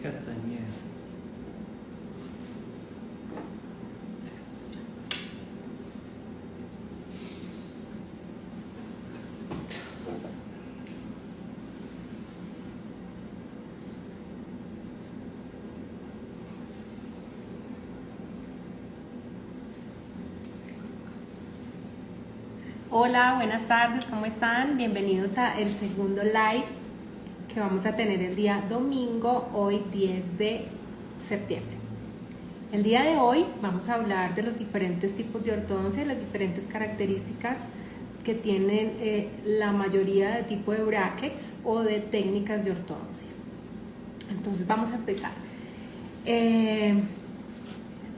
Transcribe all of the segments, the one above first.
Castañeda. Hola, buenas tardes, ¿cómo están? Bienvenidos a el segundo live que vamos a tener el día domingo, hoy 10 de septiembre. El día de hoy vamos a hablar de los diferentes tipos de ortodoncia y las diferentes características que tienen la mayoría de tipo de brackets o de técnicas de ortodoncia. Entonces vamos a empezar.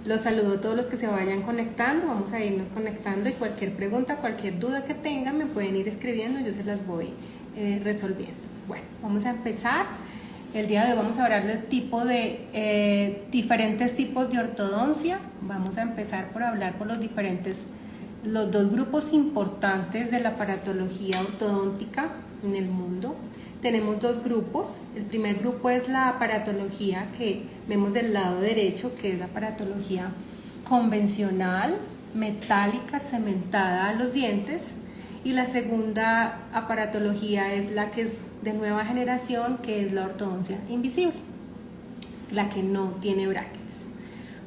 Los saludo a todos los que se vayan conectando, vamos a irnos conectando y cualquier pregunta, cualquier duda que tengan me pueden ir escribiendo, yo se las voy resolviendo. Bueno, vamos a empezar. El día de hoy vamos a hablar del tipo de diferentes tipos de ortodoncia. Vamos a empezar por hablar por los dos grupos importantes de la aparatología ortodóntica en el mundo. Tenemos dos grupos. El primer grupo es la aparatología que vemos del lado derecho, que es la aparatología convencional, metálica, cementada a los dientes. Y la segunda aparatología es la que es de nueva generación, que es la ortodoncia invisible, la que no tiene brackets.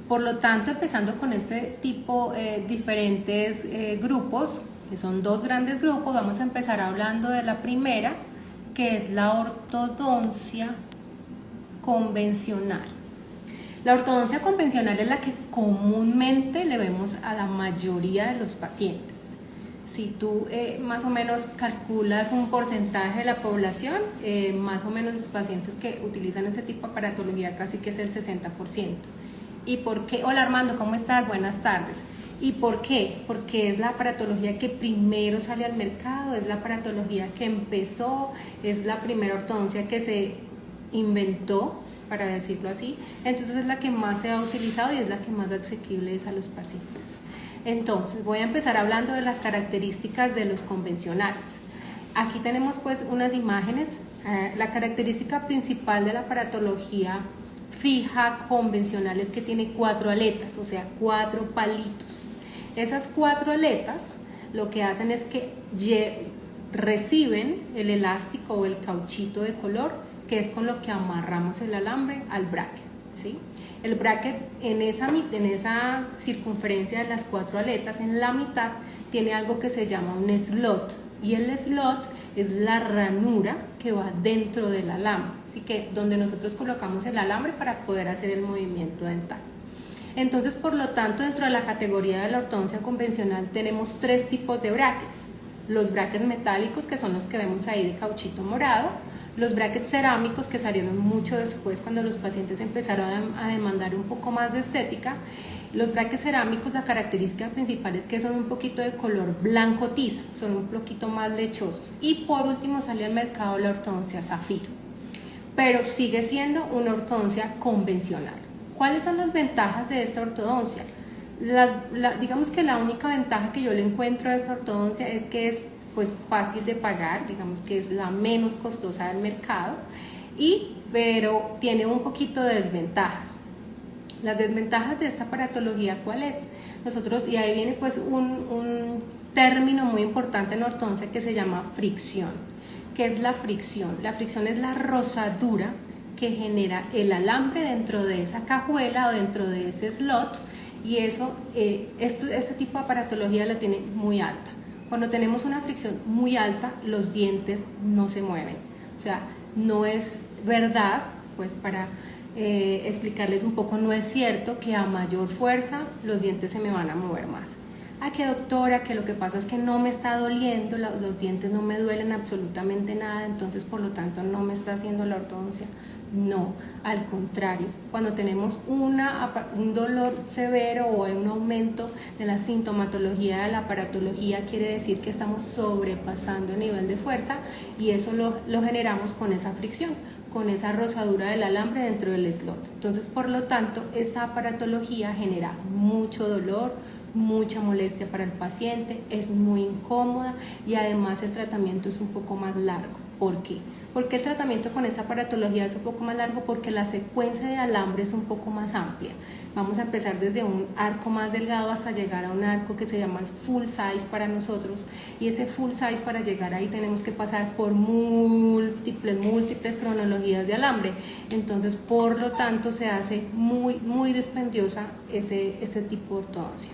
Por lo tanto, empezando con este tipo, diferentes grupos, que son dos grandes grupos, vamos a empezar hablando de la primera, que es la ortodoncia convencional. La ortodoncia convencional es la que comúnmente le vemos a la mayoría de los pacientes. Si tú más o menos calculas un porcentaje de la población, más o menos los pacientes que utilizan este tipo de aparatología casi que es el 60%. ¿Y por qué? Hola Armando, ¿cómo estás? Buenas tardes. ¿Y por qué? Porque es la aparatología que primero sale al mercado, es la aparatología que empezó, es la primera ortodoncia que se inventó, para decirlo así. Entonces es la que más se ha utilizado y es la que más asequible es a los pacientes. Entonces voy a empezar hablando de las características de los convencionales. Aquí tenemos pues unas imágenes. La característica principal de la aparatología fija convencional es que tiene 4 aletas, o sea 4 palitos. Esas 4 aletas lo que hacen es que reciben el elástico o el cauchito de color, que es con lo que amarramos el alambre al bracket, ¿sí? El bracket en esa circunferencia de las 4 aletas, en la mitad, tiene algo que se llama un slot, y el slot es la ranura que va dentro del alambre, así que donde nosotros colocamos el alambre para poder hacer el movimiento dental. Entonces, por lo tanto, dentro de la categoría de la ortodoncia convencional tenemos 3 tipos de brackets. Los brackets metálicos, que son los que vemos ahí de cauchito morado, los brackets cerámicos, que salieron mucho después cuando los pacientes empezaron a demandar un poco más de estética. Los brackets cerámicos, la característica principal es que son un poquito de color blanco tiza, son un poquito más lechosos. Y por último salió al mercado la ortodoncia zafiro, pero sigue siendo una ortodoncia convencional. ¿Cuáles son las ventajas de esta ortodoncia? Digamos que la única ventaja que yo le encuentro a esta ortodoncia es que es pues fácil de pagar, digamos que es la menos costosa del mercado, pero tiene un poquito de desventajas. Las desventajas de esta aparatología, ¿cuál es? Y ahí viene pues un término muy importante en ortodoncia que se llama fricción. ¿Qué es la fricción? La fricción es la rozadura que genera el alambre dentro de esa cajuela o dentro de ese slot, y eso, este tipo de aparatología la tiene muy alta. Cuando tenemos una fricción muy alta, los dientes no se mueven. O sea, no es verdad, pues para explicarles un poco, no es cierto que a mayor fuerza los dientes se me van a mover más. Ah, que doctora, que lo que pasa es que no me está doliendo, los dientes no me duelen absolutamente nada, entonces por lo tanto no me está haciendo la ortodoncia. No, al contrario, cuando tenemos un dolor severo o un aumento de la sintomatología de la aparatología, quiere decir que estamos sobrepasando el nivel de fuerza, y eso lo generamos con esa fricción, con esa rozadura del alambre dentro del slot. Entonces, por lo tanto, esta aparatología genera mucho dolor, mucha molestia para el paciente, es muy incómoda y además el tratamiento es un poco más largo. ¿Por qué? Porque el tratamiento con esta aparatología es un poco más largo porque la secuencia de alambre es un poco más amplia. Vamos a empezar desde un arco más delgado hasta llegar a un arco que se llama el full size para nosotros, y ese full size, para llegar ahí tenemos que pasar por múltiples cronologías de alambre. Entonces, por lo tanto, se hace muy dispendiosa ese tipo de ortodoncia.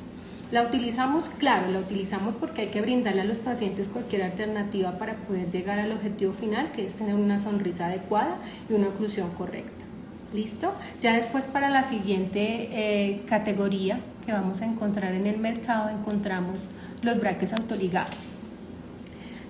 ¿La utilizamos? Claro, la utilizamos porque hay que brindarle a los pacientes cualquier alternativa para poder llegar al objetivo final, que es tener una sonrisa adecuada y una oclusión correcta. ¿Listo? Ya después, para la siguiente categoría que vamos a encontrar en el mercado, encontramos los brackets autoligados.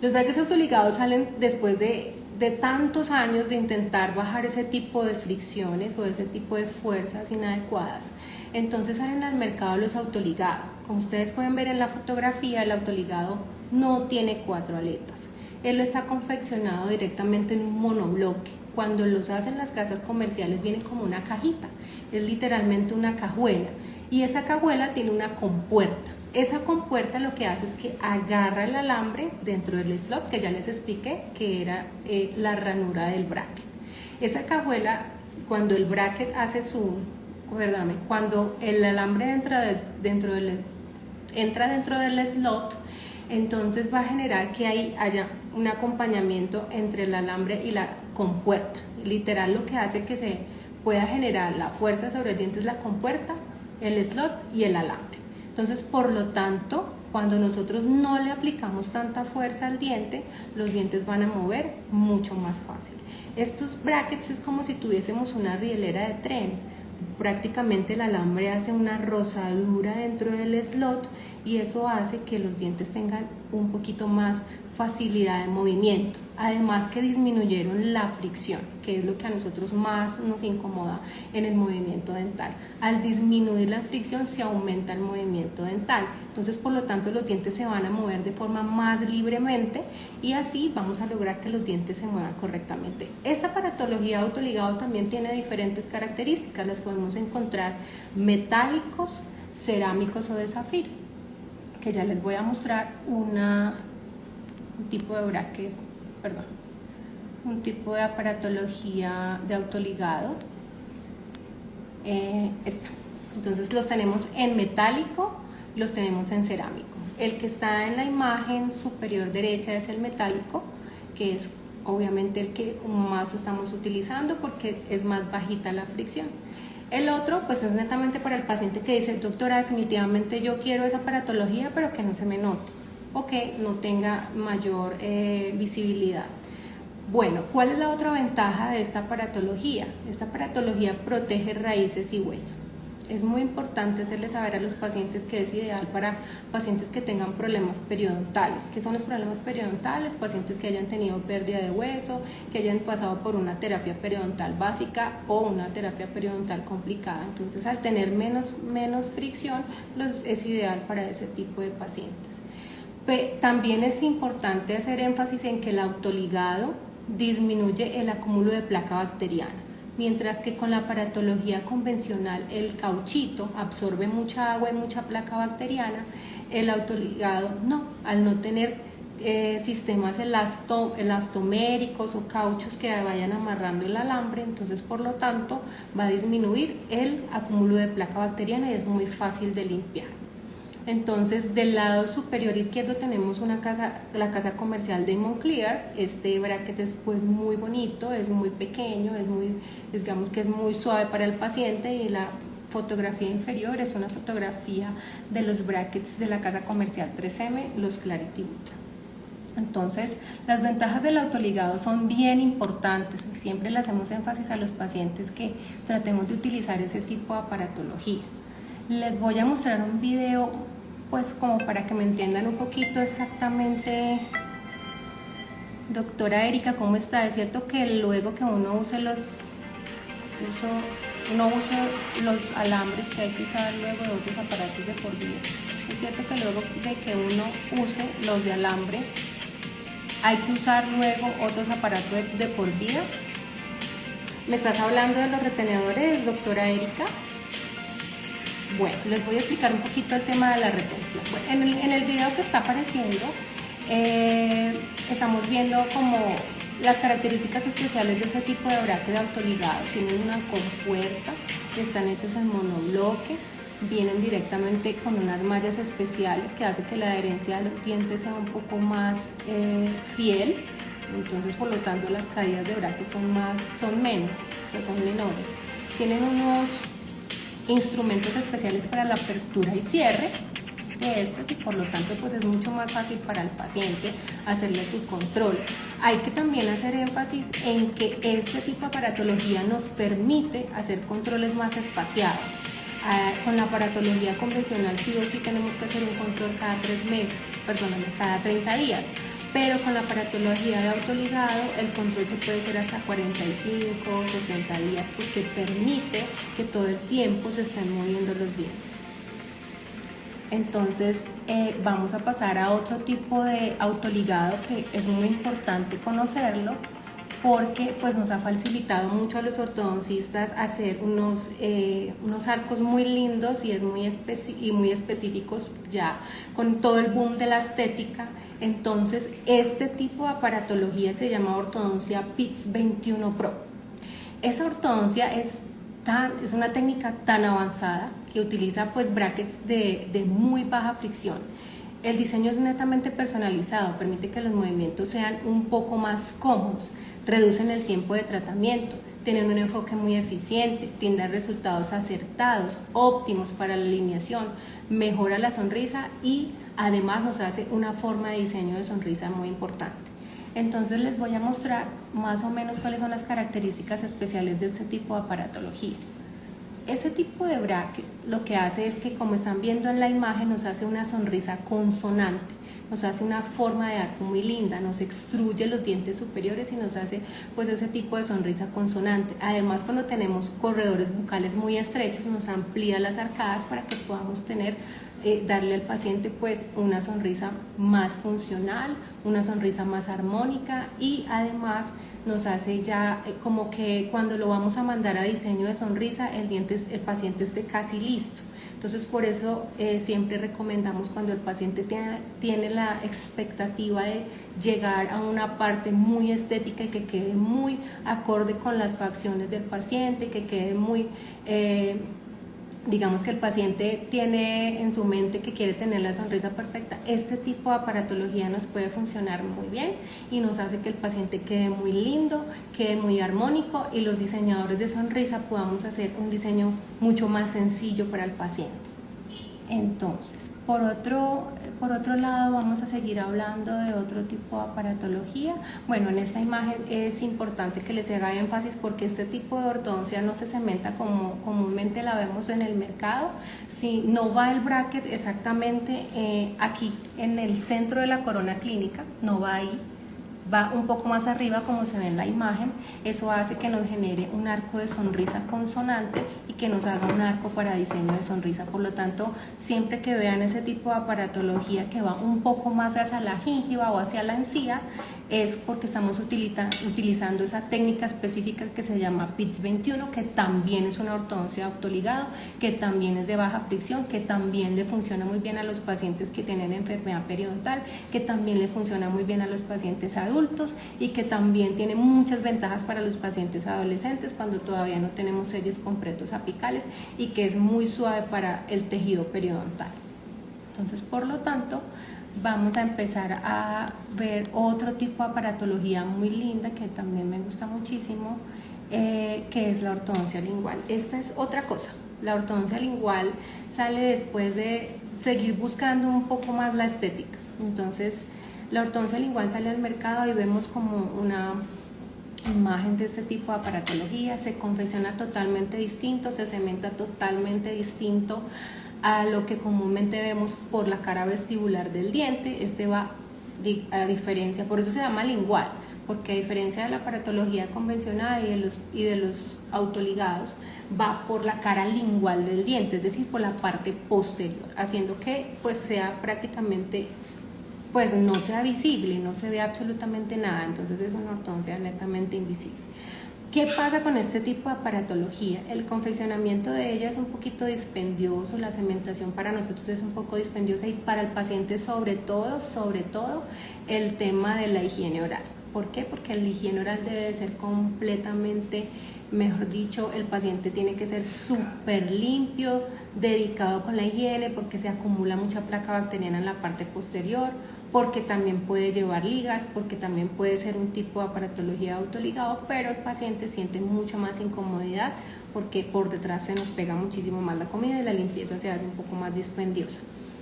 Los brackets autoligados salen después de tantos años de intentar bajar ese tipo de fricciones o ese tipo de fuerzas inadecuadas. Entonces salen al mercado los autoligados. Como ustedes pueden ver en la fotografía, el autoligado no tiene 4 aletas. Él está confeccionado directamente en un monobloque. Cuando los hacen las casas comerciales viene como una cajita, es literalmente una cajuela, y esa cajuela tiene una compuerta. Esa compuerta lo que hace es que agarra el alambre dentro del slot, que ya les expliqué que era la ranura del bracket. Esa cajuela, cuando el bracket hace cuando el alambre entra dentro del slot, entonces va a generar que haya un acompañamiento entre el alambre y la compuerta. Literal, lo que hace que se pueda generar la fuerza sobre el diente es la compuerta, el slot y el alambre. Entonces, por lo tanto, cuando nosotros no le aplicamos tanta fuerza al diente, los dientes van a mover mucho más fácil. Estos brackets es como si tuviésemos una rielera de tren. Prácticamente el alambre hace una rozadura dentro del slot y eso hace que los dientes tengan un poquito más facilidad de movimiento, además que disminuyeron la fricción, que es lo que a nosotros más nos incomoda en el movimiento dental. Al disminuir la fricción se aumenta el movimiento dental, entonces por lo tanto los dientes se van a mover de forma más libremente y así vamos a lograr que los dientes se muevan correctamente. Esta aparatología autoligado también tiene diferentes características, las podemos encontrar metálicos, cerámicos o de zafiro, que ya les voy a mostrar un tipo de bracket, un tipo de aparatología de autoligado. Entonces los tenemos en metálico, los tenemos en cerámico. El que está en la imagen superior derecha es el metálico, que es obviamente el que más estamos utilizando porque es más bajita la fricción. El otro pues es netamente para el paciente que dice: doctora, definitivamente yo quiero esa aparatología pero que no se me note o que no tenga mayor visibilidad. Bueno, ¿cuál es la otra ventaja de esta aparatología? Esta aparatología protege raíces y hueso. Es muy importante hacerle saber a los pacientes que es ideal para pacientes que tengan problemas periodontales. ¿Qué son los problemas periodontales? Pacientes que hayan tenido pérdida de hueso, que hayan pasado por una terapia periodontal básica o una terapia periodontal complicada. Entonces, al tener menos fricción, es ideal para ese tipo de pacientes. También es importante hacer énfasis en que el autoligado disminuye el acúmulo de placa bacteriana, mientras que con la aparatología convencional el cauchito absorbe mucha agua y mucha placa bacteriana. El autoligado no, al no tener sistemas elastoméricos o cauchos que vayan amarrando el alambre, entonces por lo tanto va a disminuir el acúmulo de placa bacteriana y es muy fácil de limpiar. Entonces, del lado superior izquierdo tenemos la casa comercial de Moncler. Este bracket es pues muy bonito, es muy pequeño, digamos que es muy suave para el paciente, y la fotografía inferior es una fotografía de los brackets de la casa comercial 3M, los Clarity Ultra. Entonces, las ventajas del autoligado son bien importantes. Siempre le hacemos énfasis a los pacientes que tratemos de utilizar ese tipo de aparatología. Les voy a mostrar un video pues como para que me entiendan un poquito exactamente. Doctora Erika, ¿cómo está? Es cierto que luego que uno use los alambres que hay que usar luego de otros aparatos de por vida. Es cierto que luego de que uno use los de alambre hay que usar luego otros aparatos de por vida. ¿Me estás hablando de los retenedores, doctora Erika? Bueno, les voy a explicar un poquito el tema de la retención. Bueno, en el video que está apareciendo, estamos viendo como las características especiales de este tipo de bracket de autoligado. Tienen una compuerta, están hechos en monobloque, vienen directamente con unas mallas especiales que hace que la adherencia del diente sea un poco más fiel. Entonces, por lo tanto, las caídas de bracket son menos, o sea, son menores. Tienen unos instrumentos especiales para la apertura y cierre de estos, y por lo tanto pues es mucho más fácil para el paciente hacerle su control. Hay que también hacer énfasis en que este tipo de aparatología nos permite hacer controles más espaciados. Con la aparatología convencional sí o sí tenemos que hacer un control cada 30 días. Pero con la aparatología de autoligado el control se puede hacer hasta 45 o 60 días porque permite que todo el tiempo se estén moviendo los dientes. Entonces vamos a pasar a otro tipo de autoligado que es muy importante conocerlo porque pues, nos ha facilitado mucho a los ortodoncistas hacer unos arcos muy lindos y muy específicos ya con todo el boom de la estética. Entonces, este tipo de aparatología se llama ortodoncia PITS 21 Pro. Esa ortodoncia es una técnica tan avanzada que utiliza pues brackets de muy baja fricción. El diseño es netamente personalizado, permite que los movimientos sean un poco más cómodos, reducen el tiempo de tratamiento, tienen un enfoque muy eficiente, brindan resultados acertados, óptimos para la alineación, mejora la sonrisa y además nos hace una forma de diseño de sonrisa muy importante. Entonces les voy a mostrar más o menos cuáles son las características especiales de este tipo de aparatología. Este tipo de bracket lo que hace es que, como están viendo en la imagen, nos hace una sonrisa consonante, nos hace una forma de arco muy linda, nos extruye los dientes superiores y nos hace pues ese tipo de sonrisa consonante. Además, cuando tenemos corredores bucales muy estrechos, nos amplía las arcadas para que podamos darle al paciente pues una sonrisa más funcional, una sonrisa más armónica y además nos hace ya como que cuando lo vamos a mandar a diseño de sonrisa el paciente esté casi listo. Entonces por eso siempre recomendamos cuando el paciente tiene la expectativa de llegar a una parte muy estética y que quede muy acorde con las facciones del paciente, que quede muy digamos que el paciente tiene en su mente que quiere tener la sonrisa perfecta, este tipo de aparatología nos puede funcionar muy bien y nos hace que el paciente quede muy lindo, quede muy armónico y los diseñadores de sonrisa podamos hacer un diseño mucho más sencillo para el paciente. Entonces, por otro lado vamos a seguir hablando de otro tipo de aparatología. Bueno, en esta imagen es importante que les haga énfasis porque este tipo de ortodoncia no se cementa como comúnmente la vemos en el mercado. Si no va el bracket exactamente aquí en el centro de la corona clínica, no va ahí, va un poco más arriba como se ve en la imagen. Eso hace que nos genere un arco de sonrisa consonante y que nos haga un arco para diseño de sonrisa. Por lo tanto, siempre que vean ese tipo de aparatología que va un poco más hacia la gingiva o hacia la encía, es porque estamos utilizando esa técnica específica que se llama PITS 21, que también es una ortodoncia de autoligado, que también es de baja fricción, que también le funciona muy bien a los pacientes que tienen enfermedad periodontal, que también le funciona muy bien a los pacientes adultos y que también tiene muchas ventajas para los pacientes adolescentes cuando todavía no tenemos selles completos apicales y que es muy suave para el tejido periodontal. Entonces, por lo tanto, vamos a empezar a ver otro tipo de aparatología muy linda que también me gusta muchísimo, que es la ortodoncia lingual. Esta es otra cosa. La ortodoncia lingual sale después de seguir buscando un poco más la estética. Entonces, la ortodoncia lingual sale al mercado y vemos como una imagen de este tipo de aparatología. Se confecciona totalmente distinto, se cementa totalmente distinto a lo que comúnmente vemos por la cara vestibular del diente. Este va a diferencia, por eso se llama lingual, porque a diferencia de la aparatología convencional y de los autoligados, va por la cara lingual del diente, es decir, por la parte posterior, haciendo que pues sea prácticamente, pues no sea visible, no se ve absolutamente nada. Entonces es una ortodoncia netamente invisible. ¿Qué pasa con este tipo de aparatología? El confeccionamiento de ella es un poquito dispendioso, la cementación para nosotros es un poco dispendiosa y para el paciente sobre todo, el tema de la higiene oral. ¿Por qué? Porque la higiene oral debe de ser completamente, mejor dicho, el paciente tiene que ser súper limpio, dedicado con la higiene, porque se acumula mucha placa bacteriana en la parte posterior, porque también puede llevar ligas, porque también puede ser un tipo de aparatología autoligado, pero el paciente siente mucha más incomodidad porque por detrás se nos pega muchísimo más la comida y la limpieza se hace un poco más dispendiosa.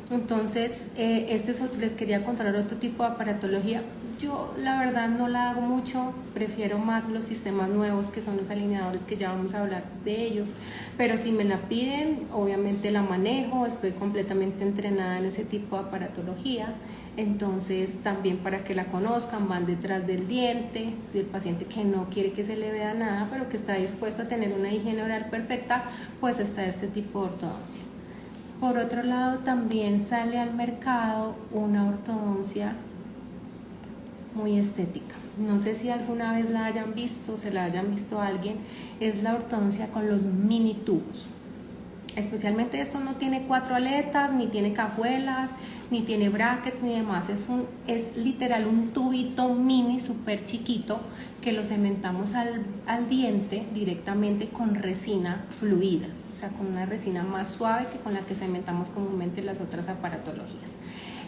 Entonces, les quería contar otro tipo de aparatología. Yo la verdad no la hago mucho, prefiero más los sistemas nuevos que son los alineadores, que ya vamos a hablar de ellos, pero si me la piden, obviamente la manejo, estoy completamente entrenada en ese tipo de aparatología. Entonces también para que la conozcan, van detrás del diente. Si el paciente que no quiere que se le vea nada pero que está dispuesto a tener una higiene oral perfecta, pues está este tipo de ortodoncia. Por otro lado, también sale al mercado una ortodoncia muy estética. No sé si alguna vez la hayan visto, se la hayan visto a alguien. Es la ortodoncia con los mini tubos. Especialmente esto no tiene 4 aletas, ni tiene cajuelas, ni tiene brackets, ni demás. Es literal un tubito mini súper chiquito que lo cementamos al diente directamente con resina fluida, o sea, con una resina más suave que con la que cementamos comúnmente las otras aparatologías.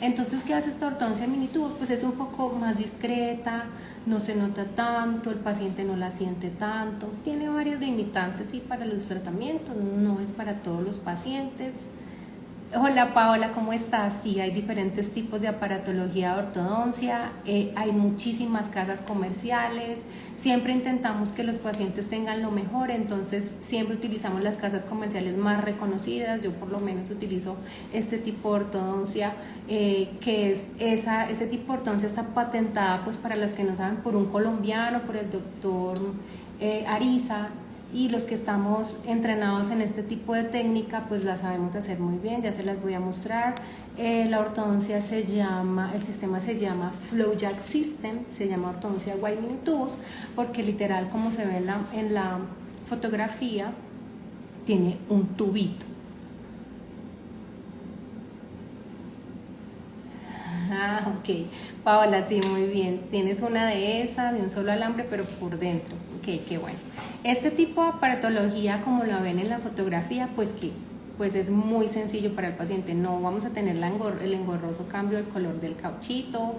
Entonces, ¿qué hace esta ortodoncia mini tubos? Pues es un poco más discreta, no se nota tanto, el paciente no la siente tanto, tiene varios limitantes y para los tratamientos, no es para todos los pacientes. Hola Paola, ¿cómo estás? Sí, hay diferentes tipos de aparatología de ortodoncia, hay muchísimas casas comerciales, siempre intentamos que los pacientes tengan lo mejor, entonces siempre utilizamos las casas comerciales más reconocidas. Yo por lo menos utilizo este tipo de ortodoncia, que es este tipo de ortodoncia está patentada, pues para las que no saben, por un colombiano, por el doctor Ariza. Y los que estamos entrenados en este tipo de técnica, pues la sabemos hacer muy bien, ya se las voy a mostrar. La ortodoncia el sistema se llama FlowJack System, se llama ortodoncia White Mini Tubos, porque literal, como se ve en la fotografía, tiene un tubito. Ah, ok. Paola, sí, muy bien. Tienes una de esas, de un solo alambre, pero por dentro. Ok, qué bueno. Este tipo de aparatología, como lo ven en la fotografía, pues es muy sencillo para el paciente. No vamos a tener el engorroso cambio del color del cauchito,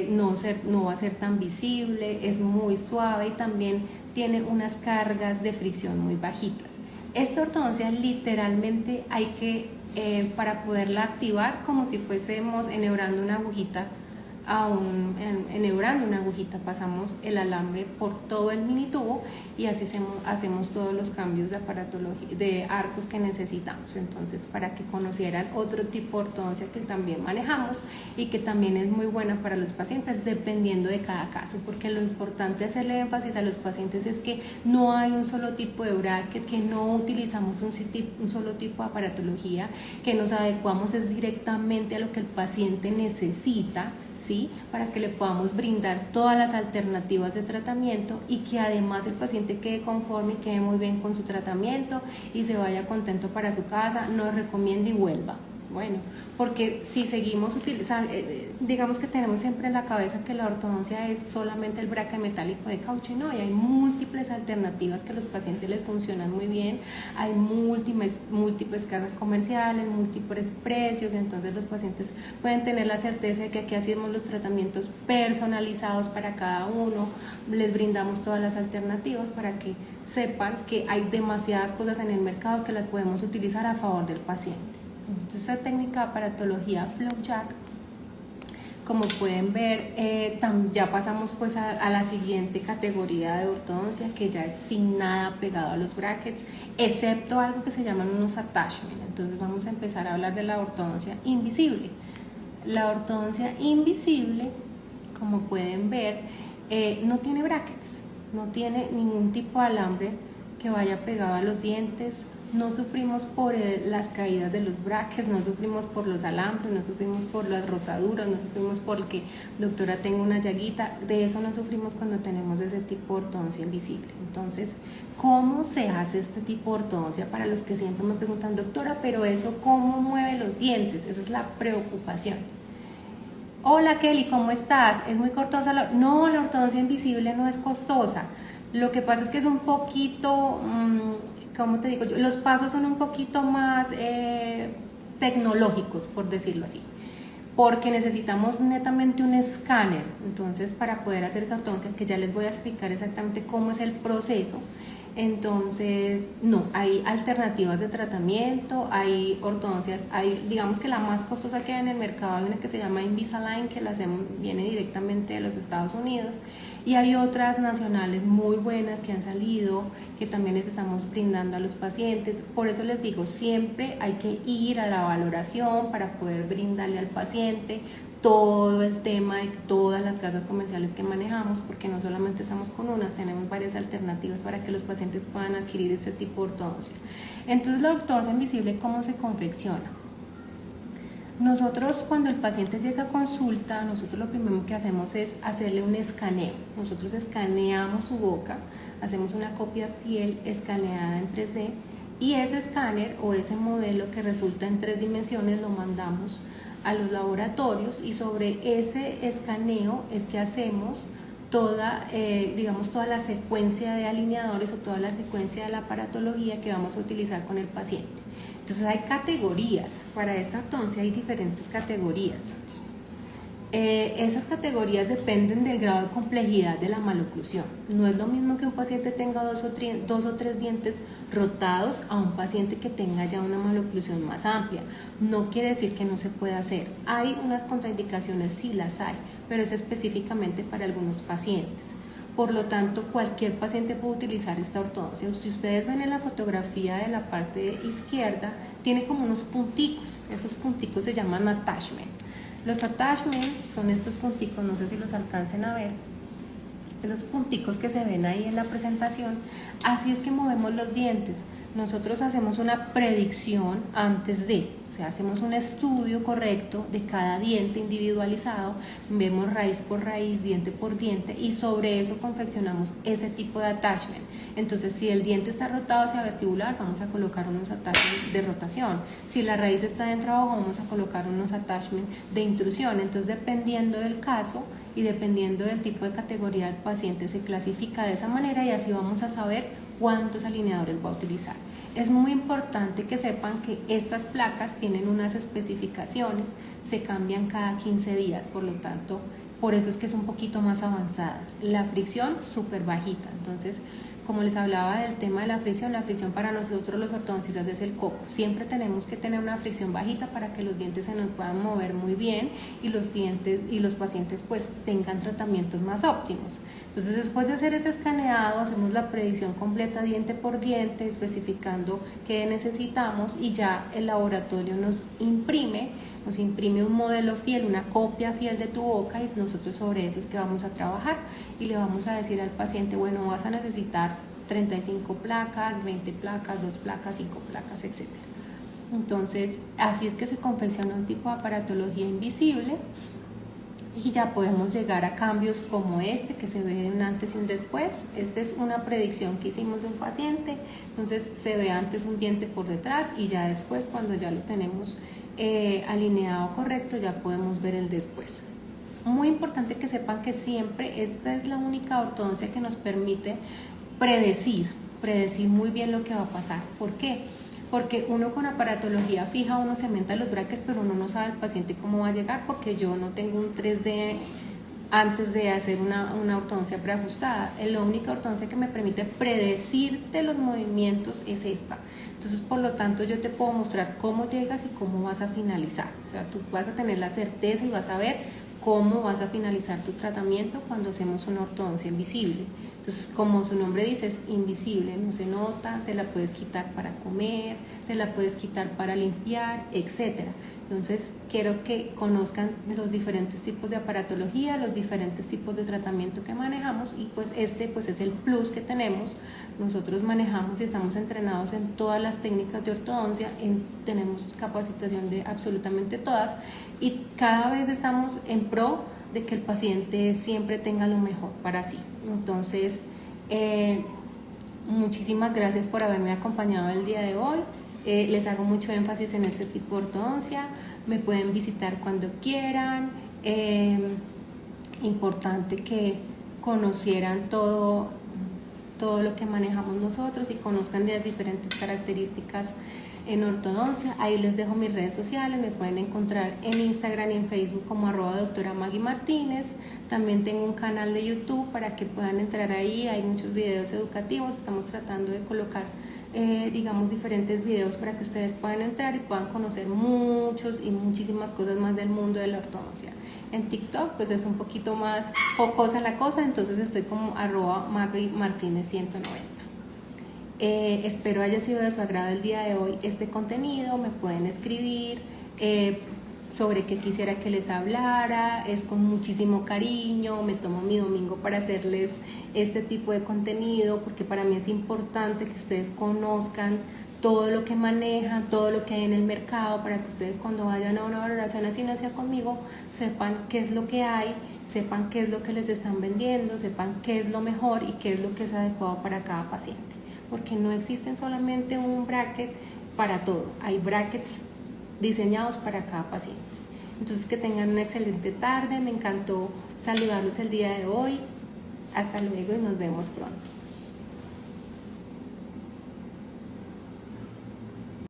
no va a ser tan visible, es muy suave y también tiene unas cargas de fricción muy bajitas. Esta ortodoncia literalmente hay que para poderla activar, como si fuésemos enhebrando una agujita enhebrando una agujita, pasamos el alambre por todo el mini tubo y así hacemos todos los cambios de aparatología, de arcos que necesitamos. Entonces, para que conocieran otro tipo de ortodoncia que también manejamos y que también es muy buena para los pacientes dependiendo de cada caso, porque lo importante hacerle énfasis a los pacientes es que no hay un solo tipo de bracket, que no utilizamos un solo tipo de aparatología, que nos adecuamos es directamente a lo que el paciente necesita, ¿sí? Para que le podamos brindar todas las alternativas de tratamiento y que además el paciente quede conforme y quede muy bien con su tratamiento y se vaya contento para su casa, nos recomiende y vuelva. Bueno, porque si seguimos utilizando, digamos que tenemos siempre en la cabeza que la ortodoncia es solamente el bracket metálico de caucho, y no, y hay múltiples alternativas que a los pacientes les funcionan muy bien, hay múltiples casas comerciales, múltiples precios, entonces los pacientes pueden tener la certeza de que aquí hacemos los tratamientos personalizados para cada uno, les brindamos todas las alternativas para que sepan que hay demasiadas cosas en el mercado que las podemos utilizar a favor del paciente. Entonces, esta técnica de aparatología FlowJack, como pueden ver, ya pasamos pues a la siguiente categoría de ortodoncia, que ya es sin nada pegado a los brackets, excepto algo que se llaman unos attachments. Entonces vamos a empezar a hablar de la ortodoncia invisible. La ortodoncia invisible, como pueden ver, no tiene brackets, no tiene ningún tipo de alambre que vaya pegado a los dientes no sufrimos por las caídas de los brackets, no sufrimos por los alambres, no sufrimos por las rosaduras, no sufrimos porque, doctora, tengo una llaguita. De eso no sufrimos cuando tenemos ese tipo de ortodoncia invisible. Entonces, ¿cómo se hace este tipo de ortodoncia? Para los que siempre me preguntan, doctora, pero eso, ¿cómo mueve los dientes? Esa es la preocupación. Hola Kelly, ¿cómo estás? ¿Es muy costosa? No, la ortodoncia invisible no es costosa. Lo que pasa es que es un poquito, ¿cómo te digo yo? Los pasos son un poquito más tecnológicos, por decirlo así, porque necesitamos netamente un escáner. Entonces, para poder hacer esa ortodoncia, que ya les voy a explicar exactamente cómo es el proceso. Entonces, no, hay alternativas de tratamiento, hay ortodoncias, hay, digamos que la más costosa que hay en el mercado, hay una que se llama Invisalign, que viene directamente de los Estados Unidos, y hay otras nacionales muy buenas que han salido, que también les estamos brindando a los pacientes. Por eso les digo, siempre hay que ir a la valoración para poder brindarle al paciente todo el tema de todas las casas comerciales que manejamos, porque no solamente estamos con unas, tenemos varias alternativas para que los pacientes puedan adquirir este tipo de ortodoncia. Entonces, la ortodoncia invisible, ¿cómo se confecciona? Nosotros, cuando el paciente llega a consulta, nosotros lo primero que hacemos es hacerle un escaneo. Nosotros escaneamos su boca, hacemos una copia fiel escaneada en 3D, y ese escáner o ese modelo que resulta en 3 dimensiones lo mandamos a los laboratorios, y sobre ese escaneo es que hacemos toda, toda la secuencia de alineadores o toda la secuencia de la aparatología que vamos a utilizar con el paciente. Entonces, hay categorías. Para esta ortodoncia hay diferentes categorías. Esas categorías dependen del grado de complejidad de la maloclusión. No es lo mismo que un paciente tenga dos o tres dientes rotados a un paciente que tenga ya una maloclusión más amplia. No quiere decir que no se pueda hacer. Hay unas contraindicaciones, sí las hay, pero es específicamente para algunos pacientes. Por lo tanto, cualquier paciente puede utilizar esta ortodoncia. Si ustedes ven en la fotografía de la parte izquierda, tiene como unos punticos. Esos punticos se llaman attachment. Los attachments son estos punticos, no sé si los alcancen a ver, esos punticos que se ven ahí en la presentación. Así es que movemos los dientes. Nosotros hacemos una predicción antes de, o sea, hacemos un estudio correcto de cada diente individualizado, vemos raíz por raíz, diente por diente, y sobre eso confeccionamos ese tipo de attachment. Entonces, si el diente está rotado hacia vestibular, vamos a colocar unos attachments de rotación. Si la raíz está dentro abajo, vamos a colocar unos attachments de intrusión. Entonces, dependiendo del caso y dependiendo del tipo de categoría del paciente, se clasifica de esa manera, y así vamos a saber cuántos alineadores va a utilizar. Es muy importante que sepan que estas placas tienen unas especificaciones, se cambian cada 15 días, por lo tanto, por eso es que es un poquito más avanzada. La fricción súper bajita. Entonces, como les hablaba del tema de la fricción para nosotros los ortodoncistas es el coco. Siempre tenemos que tener una fricción bajita para que los dientes se nos puedan mover muy bien y los pacientes pues tengan tratamientos más óptimos. Entonces, después de hacer ese escaneado, hacemos la predicción completa diente por diente, especificando qué necesitamos, y ya el laboratorio nos imprime un modelo fiel, una copia fiel de tu boca, y nosotros sobre eso es que vamos a trabajar, y le vamos a decir al paciente, bueno, vas a necesitar 35 placas, 20 placas, 2 placas, 5 placas, etc. Entonces, así es que se confecciona un tipo de aparatología invisible, y ya podemos llegar a cambios como este, que se ve un antes y un después. Esta es una predicción que hicimos de un paciente, entonces se ve antes un diente por detrás, y ya después, cuando ya lo tenemos alineado correcto, ya podemos ver el después. Muy importante que sepan que siempre esta es la única ortodoncia que nos permite predecir muy bien lo que va a pasar. ¿Por qué? Porque uno con aparatología fija, uno cementa los brackets, pero uno no sabe el paciente cómo va a llegar, porque yo no tengo un 3D antes de hacer una ortodoncia preajustada. La única ortodoncia que me permite predecirte los movimientos es esta. Entonces, por lo tanto, yo te puedo mostrar cómo llegas y cómo vas a finalizar. O sea, tú vas a tener la certeza y vas a ver cómo vas a finalizar tu tratamiento cuando hacemos una ortodoncia invisible. Entonces, como su nombre dice, es invisible, no se nota, te la puedes quitar para comer, te la puedes quitar para limpiar, etc. Entonces quiero que conozcan los diferentes tipos de aparatología, los diferentes tipos de tratamiento que manejamos, y pues este pues es el plus que tenemos. Nosotros manejamos y estamos entrenados en todas las técnicas de ortodoncia, tenemos capacitación de absolutamente todas, y cada vez estamos en pro de que el paciente siempre tenga lo mejor para sí. Entonces, muchísimas gracias por haberme acompañado el día de hoy. Les hago mucho énfasis en este tipo de ortodoncia. Me pueden visitar cuando quieran. Importante que conocieran todo lo que manejamos nosotros y conozcan de las diferentes características en ortodoncia. Ahí les dejo mis redes sociales, me pueden encontrar en Instagram y en Facebook como @doctora Maggie Martínez. También tengo un canal de YouTube para que puedan entrar ahí, hay muchos videos educativos, estamos tratando de colocar digamos diferentes videos para que ustedes puedan entrar y puedan conocer muchos y muchísimas cosas más del mundo de la ortodoncia. En TikTok pues es un poquito más jocosa la cosa, entonces estoy como @MaggieMartinez190. Espero haya sido de su agrado el día de hoy este contenido. Me pueden escribir sobre qué quisiera que les hablara, es con muchísimo cariño. Me tomo mi domingo para hacerles este tipo de contenido porque para mí es importante que ustedes conozcan todo lo que manejan, todo lo que hay en el mercado, para que ustedes cuando vayan a una valoración así no sea conmigo, sepan qué es lo que hay, sepan qué es lo que les están vendiendo, sepan qué es lo mejor y qué es lo que es adecuado para cada paciente, porque no existen solamente un bracket para todo, hay brackets diseñados para cada paciente. Entonces que tengan una excelente tarde, me encantó saludarlos el día de hoy, hasta luego y nos vemos pronto.